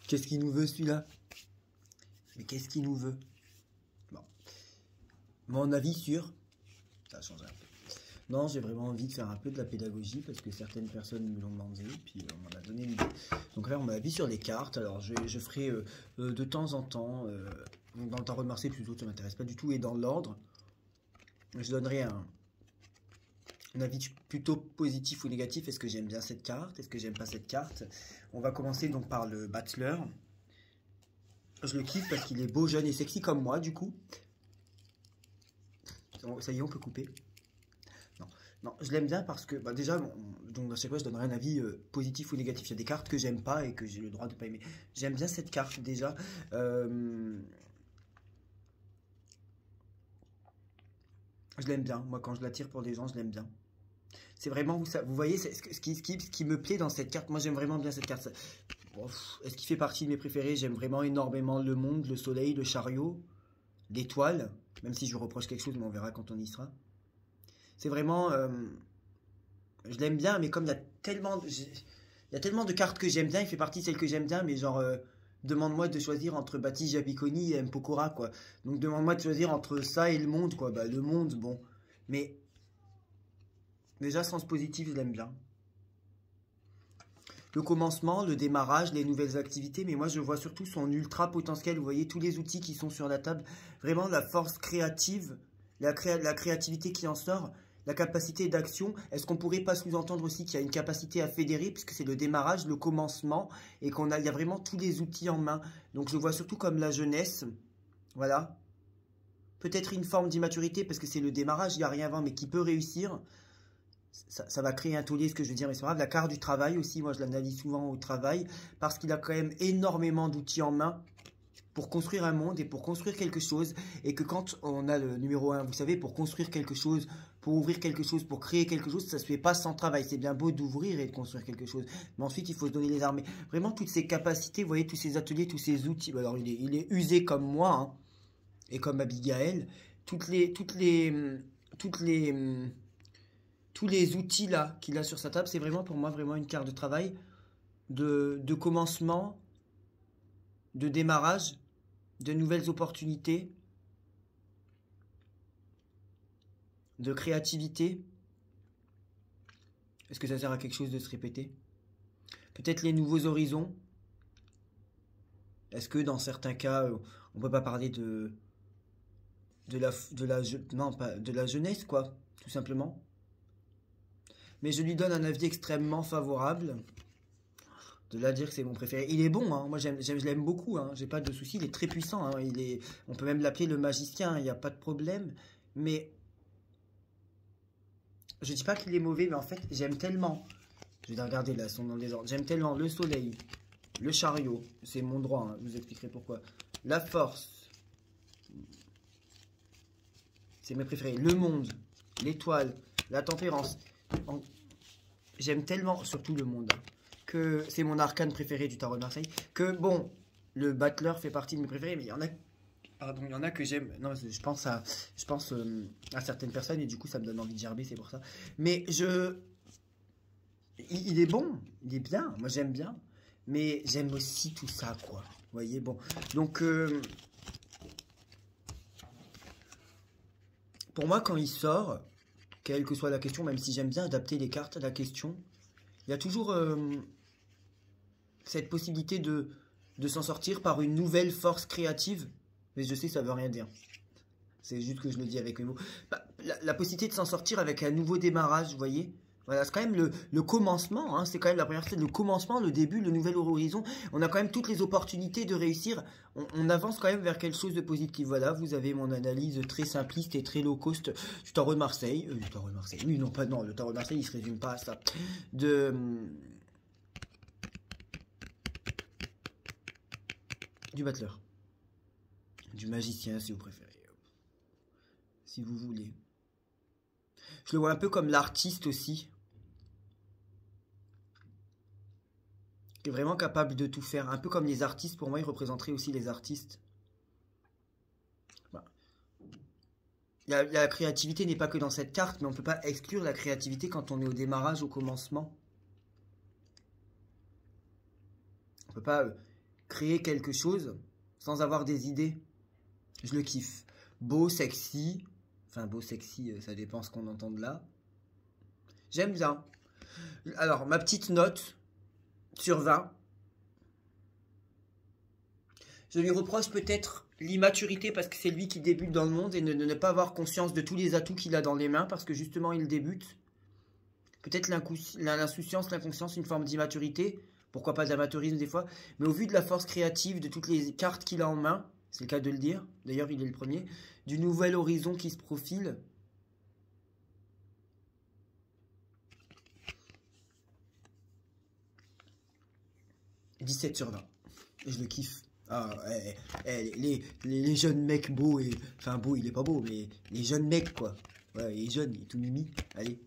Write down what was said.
Qu'est-ce qu'il nous veut celui-là? Mais qu'est-ce qu'il nous veut? Bon. Mon avis sur... Ça a changé un peu. Non, j'ai vraiment envie de faire un peu de la pédagogie parce que certaines personnes me l'ont demandé, puis on m'en a donné l'idée. Donc là, on m'a avis sur les cartes. Alors, je ferai de temps en temps, dans le tarot de Marseille plutôt, ça m'intéresse pas du tout, et dans l'ordre, je donnerai un avis plutôt positif ou négatif. Est-ce que j'aime bien cette carte? Est-ce que j'aime pas cette carte? On va commencer donc par le Bachelor. Je le kiffe parce qu'il est beau, jeune et sexy comme moi, du coup. Ça y est, on peut couper. Non, je l'aime bien parce que, bah déjà, donc à chaque fois, je donnerai un avis positif ou négatif. Il y a des cartes que j'aime pas et que j'ai le droit de pas aimer. J'aime bien cette carte, déjà. Je l'aime bien. Moi, quand je la tire pour des gens, je l'aime bien. C'est vraiment, vous voyez, ce qui me plaît dans cette carte. Moi, j'aime vraiment bien cette carte. Est-ce qu'il fait partie de mes préférés? J'aime vraiment énormément le monde, le soleil, le chariot, l'étoile. Même si je lui reproche quelque chose, mais on verra quand on y sera. C'est vraiment... je l'aime bien, mais comme il y a tellement de cartes que j'aime bien, il fait partie de celles que j'aime bien, mais genre... demande-moi de choisir entre Baptiste Jabiconi et Mpokora, quoi. Donc demande-moi de choisir entre ça et le monde, quoi. Bah, le monde, bon. Mais... déjà, sens positif, je l'aime bien. Le commencement, le démarrage, les nouvelles activités, mais moi je vois surtout son ultra potentiel. Vous voyez tous les outils qui sont sur la table, vraiment la force créative, la créativité qui en sort, la capacité d'action. Est-ce qu'on pourrait pas sous-entendre aussi qu'il y a une capacité à fédérer, puisque c'est le démarrage, le commencement, et il y a vraiment tous les outils en main. Donc je vois surtout comme la jeunesse, voilà. Peut-être une forme d'immaturité, parce que c'est le démarrage, il n'y a rien avant, mais qui peut réussir. Ça va créer un tollé, ce que je veux dire, mais c'est pas grave. La carte du travail aussi, moi je l'analyse souvent au travail, parce qu'il a quand même énormément d'outils en main pour construire un monde et pour construire quelque chose. Et que quand on a le numéro 1, vous savez, pour construire quelque chose, pour ouvrir quelque chose, pour créer quelque chose, ça se fait pas sans travail. C'est bien beau d'ouvrir et de construire quelque chose, mais ensuite il faut se donner les armes. Vraiment toutes ces capacités, vous voyez, tous ces ateliers, tous ces outils. Alors il est usé comme moi, hein, et comme Abigail. Tous les outils là qu'il a sur sa table, c'est vraiment pour moi vraiment une carte de travail, de commencement, de démarrage, de nouvelles opportunités, de créativité. Est-ce que ça sert à quelque chose de se répéter? Peut-être les nouveaux horizons. Est-ce que dans certains cas, on peut pas parler de la jeunesse, quoi, tout simplement? Mais je lui donne un avis extrêmement favorable. De là dire que c'est mon préféré. Il est bon, hein. Moi je l'aime beaucoup, hein. J'ai pas de soucis, il est très puissant, hein. On peut même l'appeler le magicien, il n'y a pas de problème. Mais je dis pas qu'il est mauvais, mais en fait j'aime tellement. Je vais regarder là son nom des ordres. J'aime tellement le soleil, le chariot, c'est mon droit, hein. Je vous expliquerai pourquoi. La force, c'est mes préférés. Le monde, l'étoile, la tempérance. J'aime tellement, surtout le monde, que c'est mon arcane préféré du tarot de Marseille. Que bon, le Bachelor fait partie de mes préférés, mais il y en a, pardon, il y en a que j'aime. Non, je pense à certaines personnes et du coup ça me donne envie de gerber, c'est pour ça. Mais il est bon, il est bien. Moi j'aime bien, mais j'aime aussi tout ça, quoi. Vous voyez, bon. Donc pour moi, quand il sort, quelle que soit la question, même si j'aime bien adapter les cartes à la question, il y a toujours cette possibilité de s'en sortir par une nouvelle force créative. Mais je sais, ça veut rien dire. C'est juste que je le dis avec mes mots. Bah, la possibilité de s'en sortir avec un nouveau démarrage, vous voyez. Voilà, c'est quand même le commencement, hein, c'est quand même la première chose, le commencement, le début, le nouvel horizon. On a quand même toutes les opportunités de réussir. On avance quand même vers quelque chose de positif. Voilà, vous avez mon analyse très simpliste et très low cost du tarot de Marseille. Du tarot de Marseille, oui, non, pas non, le tarot de Marseille, il se résume pas à ça. Du Bachelor. Du magicien, si vous préférez. Si vous voulez. Je le vois un peu comme l'artiste aussi. Qui est vraiment capable de tout faire. Un peu comme les artistes. Pour moi, il représenterait aussi les artistes. Voilà. La créativité n'est pas que dans cette carte, mais on ne peut pas exclure la créativité quand on est au démarrage, au commencement. On ne peut pas créer quelque chose sans avoir des idées. Je le kiffe. Beau, sexy. Enfin, beau, sexy, ça dépend ce qu'on entend de là. J'aime bien. Alors, ma petite note sur 20. Je lui reproche peut-être l'immaturité parce que c'est lui qui débute dans le monde et de ne pas avoir conscience de tous les atouts qu'il a dans les mains parce que justement il débute. Peut-être l'insouciance, l'inconscience, une forme d'immaturité. Pourquoi pas d'amateurisme des fois. Mais au vu de la force créative, de toutes les cartes qu'il a en main, c'est le cas de le dire, d'ailleurs il est le premier, du nouvel horizon qui se profile. « 17 sur 20. Je le kiffe. Ah, les jeunes mecs beaux et... Enfin, beau, il est pas beau, mais les jeunes mecs, quoi. Ouais, il est jeune, il est tout mimi. Allez.